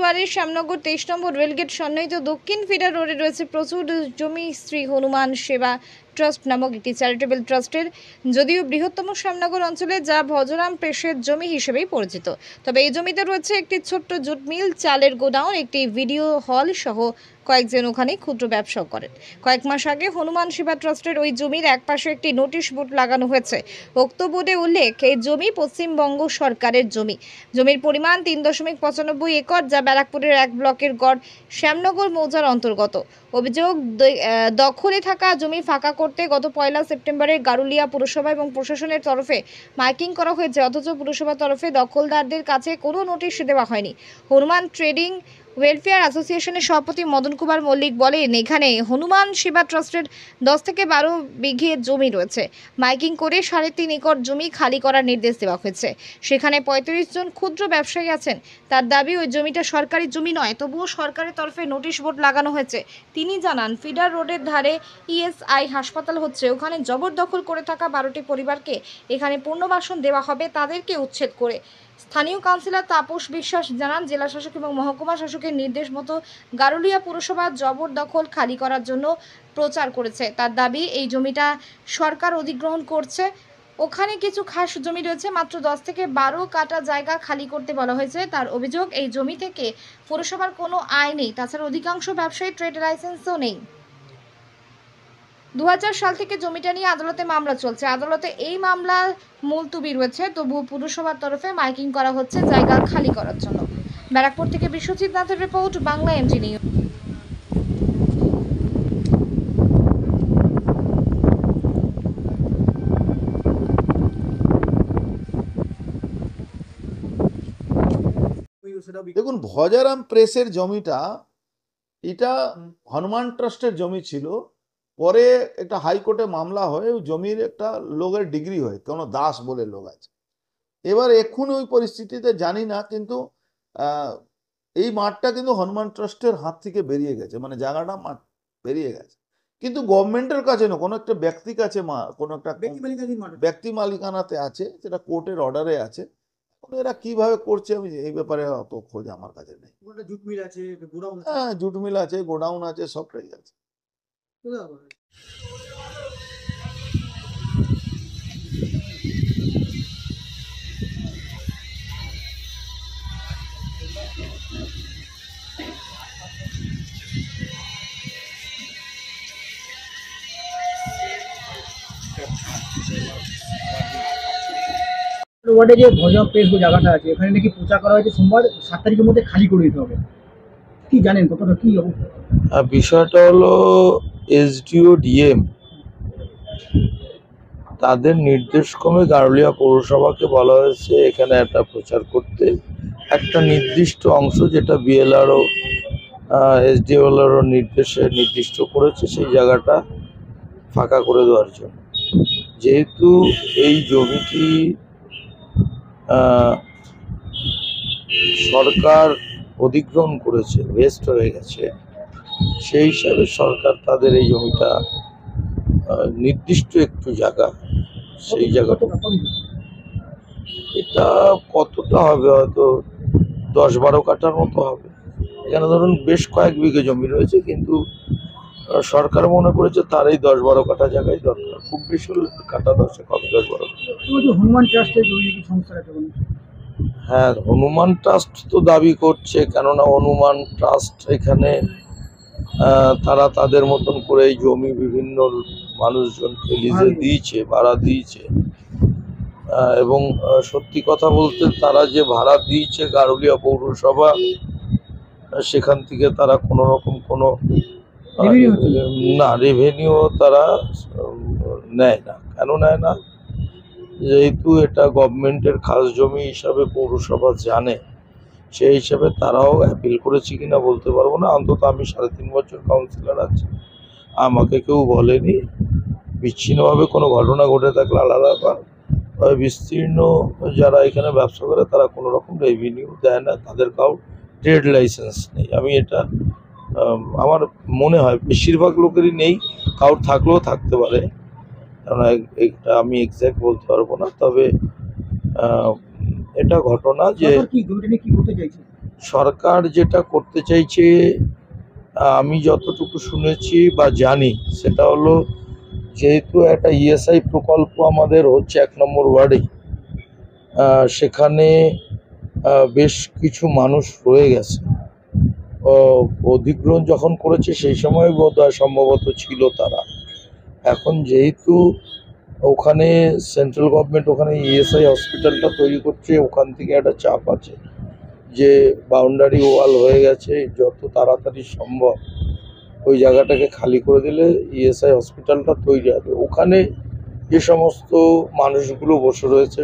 মুর্শিদাবাদের শ্যামনগর 23 নম্বর রেলগেট সন্নিহিত দক্ষিণ ফিডার রোডে রয়েছে প্রচুর জমি। শ্রী হনুমান সেবা ট্রাস্ট নামক একটি চ্যারিটেবল ট্রাস্টের, যদিও বৃহত্তম শ্যামনগর অঞ্চলে যা ভজরাম প্রেসের জমি হিসেবেই পরিচিত। তবে এই জমিতে রয়েছে একটি ছোট্ট জুট মিল, চালের গোডাউন, একটি ভিডিও হল সহ কয়েকজন ওখানে ক্ষুদ্র ব্যবসাও করেন। কয়েক মাস আগে হনুমান সেবা ট্রাস্টের ওই জমির একপাশে একটি নোটিশ বোর্ড লাগানো হয়েছে। উক্ত বোর্ডে উল্লেখ, এই জমি পশ্চিমবঙ্গ সরকারের জমি। জমির পরিমাণ 3.95 একর, যা ব্যারাকপুরের এক ব্লকের গড় শ্যামনগর মৌজার অন্তর্গত। অভিযোগ, দখলে থাকা জমি ফাঁকা করতে গত 1 সেপ্টেম্বরে গারুলিয়া পুরসভা এবং প্রশাসনের তরফে মাইকিং করা হয়েছে, অথচ পুরসভার তরফে দখলদারদের কাছে কোনো নোটিশ দেওয়া হয়নি। হনুমান ট্রেডিং ওয়েলফেয়ার অ্যাসোসিয়েশনের সভাপতি মদন কুমার মল্লিক বলেন, এখানে হনুমান সেবা ট্রাস্টের 10 থেকে 12 বিঘে জমি রয়েছে। মাইকিং করে 3.5 একর জমি খালি করার নির্দেশ দেওয়া হয়েছে। সেখানে 35 জন ক্ষুদ্র ব্যবসায়ী আছেন। তার দাবি, ওই জমিটা সরকারি জমি নয়, তবুও সরকারের তরফে নোটিশ বোর্ড লাগানো হয়েছে। তিনি জানান, ফিডার রোডের ধারে ইএসআই হাসপাতাল হচ্ছে, ওখানে জবরদখল করে থাকা 12টি পরিবারকে এখানে পুনর্বাসন দেওয়া হবে, তাদেরকে উচ্ছেদ করে। স্থানীয় কাউন্সিলর তাপস বিশ্বাস জানান, জেলা শাসক এবং মহকুমা শাসকের নির্দেশ মতো গারুলিয়া পুরসভা জবরদখল খালি করার জন্য প্রচার করেছে। তার দাবি, এই জমিটা সরকার অধিগ্রহণ করছে। ওখানে কিছু খাস জমি রয়েছে, মাত্র 10 থেকে 12 কাটা জায়গা খালি করতে বলা হয়েছে। তার অভিযোগ, এই জমি থেকে পুরসভার কোনো আয় নেই, তাছাড়া অধিকাংশ ব্যবসায়ী ট্রেড লাইসেন্সও নেই। 2000 সাল থেকে জমিটা নিয়ে আদালতে মামলা চলছে। আদালতে এই মামলার মুলতুবি রয়েছে, তবুও পুরসভার তরফে মাইকিং করা হচ্ছে জায়গা খালি করার জন্য। ব্যারাকপুর থেকে বিশ্বজিৎ নাথের রিপোর্ট, বাংলা এমজি নিউজ। দেখুন, ভজারাম প্রেসের জমিটা, এটা হনুমান ট্রাস্টের জমি ছিল। পরে একটা হাইকোর্টে মামলা হয়ে জমির একটা লোকের ডিগ্রি হয়, কোনো দাস বলে লোক আছে। এবার এখন ওই পরিস্থিতিতে জানি না, কিন্তু এই মাঠটা কিন্তু হনুমান ট্রাস্টের হাত থেকে বেরিয়ে গেছে, মানে জায়গাটা মাঠ বেরিয়ে গেছে, কিন্তু গভর্নমেন্টের কাছে না, কোনো একটা ব্যক্তির কাছে, কোনো একটা ব্যক্তি মালিকানাতে আছে, সেটা কোর্টের অর্ডারে আছে। এরা কিভাবে করছে আমি এই ব্যাপারে অত খোঁজ আমার কাছে নেই। জুট মিল আছে, গোডাউন আছে। হ্যাঁ, জুট মিল আছে, গোডাউন আছে, সবটাই আছে। ওয়ার্ডে যে ভজরাম প্রেস জায়গাটা আছে, এখানে নাকি প্রচার করা হয়েছে সোমবার 7 তারিখের মধ্যে খালি করে দিতে হবে। কি জানেন, কতটা কি অবস্থা? বিষয়টা হলো, এসডিও ডিএম তাদের নির্দেশক্রমে গারুলিয়া পৌরসভাকে বলা হয়েছে এখানে একটা প্রচার করতে, একটা নির্দিষ্ট অংশ যেটা বিএলআরও এসডিওএলআরও নির্দেশে নির্দিষ্ট করেছে, সেই জায়গাটা ফাঁকা করে দেওয়ার জন্য। যেহেতু এই জমিটি সরকার অধিগ্রহণ করেছে, ওয়েস্ট হয়ে গেছে, সেই হিসাবে সরকার তাদের এই জমিটা নির্দিষ্ট একটু জায়গা, সেই জায়গাটা, এটা কতটা হবে, হয়তো 10-12 কাঠার মতো হবে। এখানে ধরুন বেশ কয়েক বিঘে জমি রয়েছে, কিন্তু সরকার মনে করেছে তার এই 10-12 কাঠা জায়গায় দরকার, খুব বেশি কাঠা 10 হবে, 10-12 হনুমান ট্রাস্টের জমি কি সমস্যা আছে? হ্যাঁ, হনুমান ট্রাস্ট তো দাবি করছে, কেননা হনুমান ট্রাস্ট এখানে তারা তাদের মতন করে এই জমি বিভিন্ন মানুষজনকে লিজে দিয়েছে, ভাড়া দিয়েছে। এবং সত্যি কথা বলতে, তারা যে ভাড়া দিয়েছে গারুলিয়া পৌরসভা, সেখান থেকে তারা কোনো রকম কোনো না রেভিনিউ তারা নেয় না। কেন নেয় না? যেহেতু এটা গভর্নমেন্টের খাস জমি হিসাবে পৌরসভা জানে, সেই হিসাবে তারাও অ্যাপিল করেছে কিনা বলতে পারবো না। অন্তত আমি 3.5 বছর কাউন্সিলর আছি, আমাকে কেউ বলেনি। বিচ্ছিন্নভাবে কোনো ঘটনা ঘটে থাকলে আলাদা ব্যাপার, তবে বিস্তীর্ণ যারা এখানে ব্যবসা করে তারা কোনো রকম রেভিনিউ দেয় না, তাদের কাউ ট্রেড লাইসেন্স নেই। আমি এটা আমার মনে হয় বেশিরভাগ লোকেরই নেই, কারোর থাকলেও থাকতে পারে, কারণ এটা আমি এক্স্যাক্ট বলতে পারবো না। তবে এটা ঘটনা যে সরকার যেটা করতে চাইছে, আমি যতটুকু শুনেছি বা জানি, সেটা হলো যেহেতু একটা ইএসআই প্রকল্প আমাদের হচ্ছে 1 নম্বর ওয়ার্ডে, সেখানে বেশ কিছু মানুষ রয়ে গেছে। অধিগ্রহণ যখন করেছে সেই সময় বোধহয় সম্ভবত ছিল তারা। এখন যেহেতু ওখানে সেন্ট্রাল গভর্নমেন্ট ওখানে ইএসআই হসপিটালটা তৈরি করছে, ওখান থেকে একটা চাপ আছে যে বাউন্ডারি ওয়াল হয়ে গেছে, যত তাড়াতাড়ি সম্ভব ওই জায়গাটাকে খালি করে দিলে ইএসআই হসপিটালটা তৈরি হবে। ওখানে যে সমস্ত মানুষগুলো বসে রয়েছে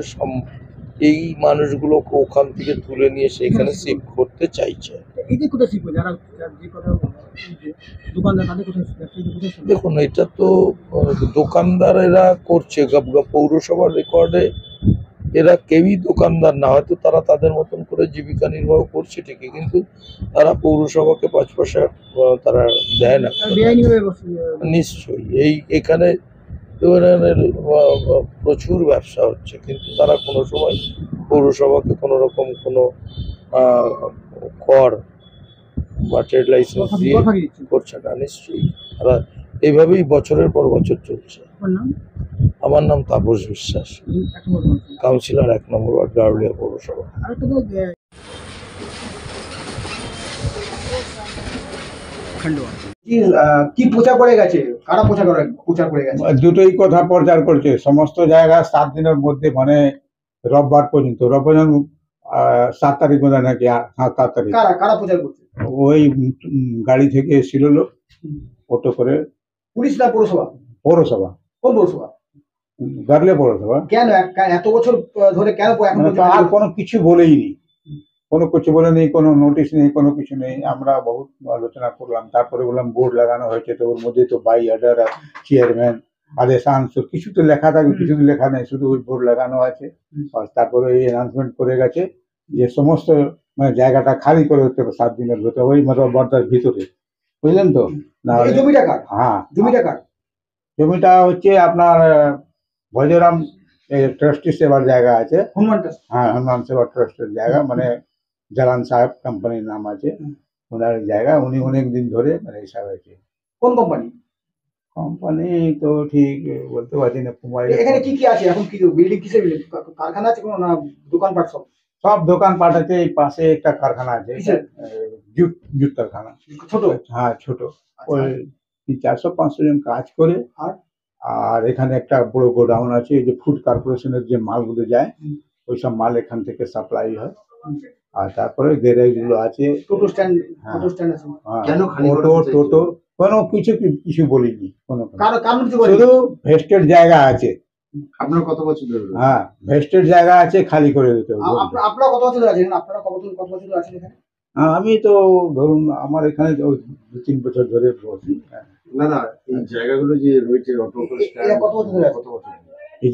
এই মানুষগুলোকে ওখান থেকে তুলে নিয়ে সেখানে শিফট করতে চাইছে। এই যে কোথায় শিখবো যারা যে কথা দোকানদার তাদের কোথায় ব্যবসায়ীদের কোথায় শিখবো? দেখুন, এটা তো দোকানদারেরা করছে, পৌরসভার রেকর্ডে এরা কেউই দোকানদার না, হয়তো তারা তাদের মতন করে জীবিকা নির্বাহ করছে ঠিকই, কিন্তু তারা পৌরসভাকে 5 পয়সা তারা দেয় না। বেআইনিভাবে নিশ্চয়ই এখানে ধরনের প্রচুর ব্যবসা হচ্ছে, কিন্তু তারা কোনো সময় পৌরসভাকে কোনো রকম কোনো কর বা ট্রেড লাইসেন্স দিয়ে করছে না। নিশ্চয়ই তারা এইভাবেই বছরের পর বছর চলছে। আমার নাম তাপস বিশ্বাস, কাউন্সিলর 1 নম্বর ওয়ার্ড, গারুলিয়া পৌরসভা। কি প্রচার করে গেছে, কারা প্রচার করে গেছে? দুটোই কথা প্রচার করছে সমস্ত জায়গায় 7 দিনের মধ্যে, মানে রোববার পর্যন্ত। রোববার 7 তারিখ বোধ হয় নাকি, 7 তারিখ। কারা প্রচার করছে? ওই গাড়ি থেকে এসেছিল লোক, অটো করে। পুলিশ না পৌরসভা? পৌরসভা। কোন পৌরসভা? গারুলিয়া পৌরসভা। কেন এত বছর ধরে কেন এখন আর কোনো কিছু বলেইনি, কোনো কিছু বলেনি, কোনো নোটিশ নেই, কোনো কিছু নেই। আমরা বহুত আলোচনা করলাম, তারপরে বললাম বোর্ড লাগানো হয়েছে, তো ওর মধ্যে তো বাই অর্ডার চেয়ারম্যান আদেশ আনসার কিছু তো লেখা থাকবে, কিছু তো লেখা নেই, শুধু ওই বোর্ড লাগানো আছে। তারপরে এই অ্যানাউন্সমেন্ট করে গেছে যে সমস্ত মানে জায়গাটা খালি করে হতে হবে 7 দিনের ভেতরে, ওই বর্দার ভিতরে, বুঝলেন তো? না জমিটা কার? হ্যাঁ, জমিটা কার? জমিটা হচ্ছে আপনার ভজরাম ট্রাস্টি সেবার জায়গা আছে। হনুমান ট্রাস্ট? হ্যাঁ, হনুমান সেবা ট্রাস্টের জায়গা, মানে জালান সাহেব কোম্পানির নাম আছে ওনার জায়গা। উনি অনেক দিন ধরে মানে হিসাব আছে। কোন কোম্পানি? কোম্পানি তো ঠিক বলতে পারছি না। এখানে কি কি আছে এখন? কি বিল্ডিং, কিসের বিল্ডিং? কারখানা আছে কোনো, না দোকানপাট? সব দোকানপাট আছে। এই পাশে একটা কারখানা আছে, জুট কারখানা। ছোট? হ্যাঁ, ছোট। ওই 400-500 জন কাজ করে। আর এখানে একটা বড় গোডাউন আছে, এই যে ফুড কর্পোরেশনের যে মালগুলো যায়, ওই সব মাল এখান থেকে সাপ্লাই হয়। আর তারপরে গ্যারেজ গুলো আছে, টোটো স্ট্যান্ড। টোটো স্ট্যান্ড আছে। কেন খালি টোটো কোনো কিছু বলিনি, কোনো শুধু ভেস্টেড জায়গা আছে। আপনার কত বছর ধরে? হ্যাঁ, ভেস্টেড জায়গা আছে, খালি করে দিতে হবে। আপনারা কত বছর আছেন? আপনারা কত বছর আছেন এখানে? আমি তো ধরুন আমার এখানে 2-3 বছর ধরে বসি। না না, এই জায়গাগুলো যে রয়েছে অটো এরা কত বছর ধরে আছে? এই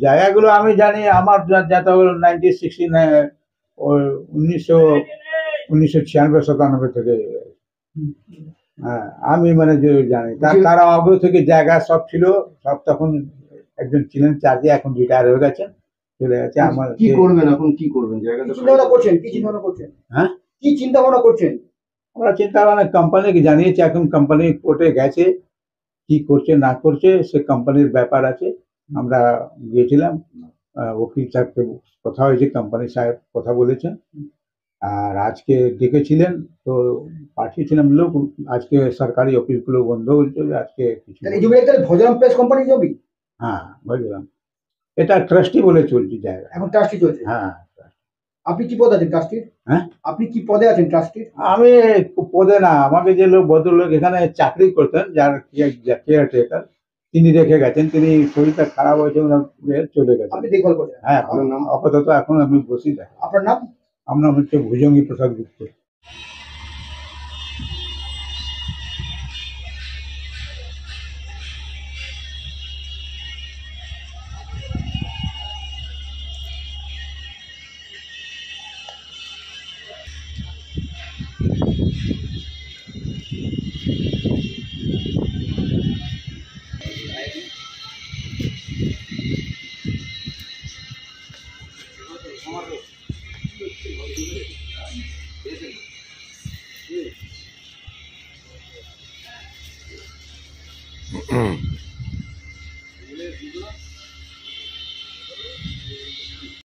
জায়গাগুলো আমি জানি, আমার যাতে হলো 1996 থেকে। হ্যাঁ, আমি মানে যে জানি, তারা আগে থেকে জায়গা সব ছিল, সব তখন একজন ছিলেন চার্জে, এখন রিটায়ার হয়ে গেছেন, চলে গেছে। আমার কি করবেন এখন, কি করবেন? জায়গাটা চিন্তা ভাবনা করছেন? কি চিন্তা ভাবনা করছেন? হ্যাঁ, কি চিন্তা ভাবনা করছেন? আমরা চিন্তা ভাবনা কোম্পানিকে জানিয়েছি, এখন কোম্পানি কোর্টে গেছে, কি করছে না করছে সে কোম্পানির ব্যাপার আছে। আমরা গিয়েছিলাম, উকিল সাহেবকে কথা হয়েছে, কোম্পানি সাহেব কথা বলেছেন। আর আজকে ডেকেছিলেন, তো পাঠিয়েছিলাম লোক। আজকে সরকারি অফিসগুলো বন্ধ হয়েছে, আজকে কিছু। এই জমিটা ভজরাম প্রেস কোম্পানি জমি? হ্যাঁ, বুঝলাম। এটা ট্রাস্টি বলে চলছে জায়গা, এখন ট্রাস্টি চলছে? হ্যাঁ। আপনি কি পদে আছেন ট্রাস্টির? হ্যাঁ, আপনি কি পদে আছেন ট্রাস্টির? আমি পদে না, আমাকে যে লোক ভদ্রলোক এখানে চাকরি করতেন, যার কেয়ারটেকার, তিনি রেখে গেছেন। তিনি শরীরটা খারাপ হয়েছে, চলে গেছেন। আপনি দেখভাল করছেন? হ্যাঁ, আপাতত এখন আমি বসি। আপনার নাম? আমার নাম হচ্ছে ভুজঙ্গী প্রসাদ গুপ্ত।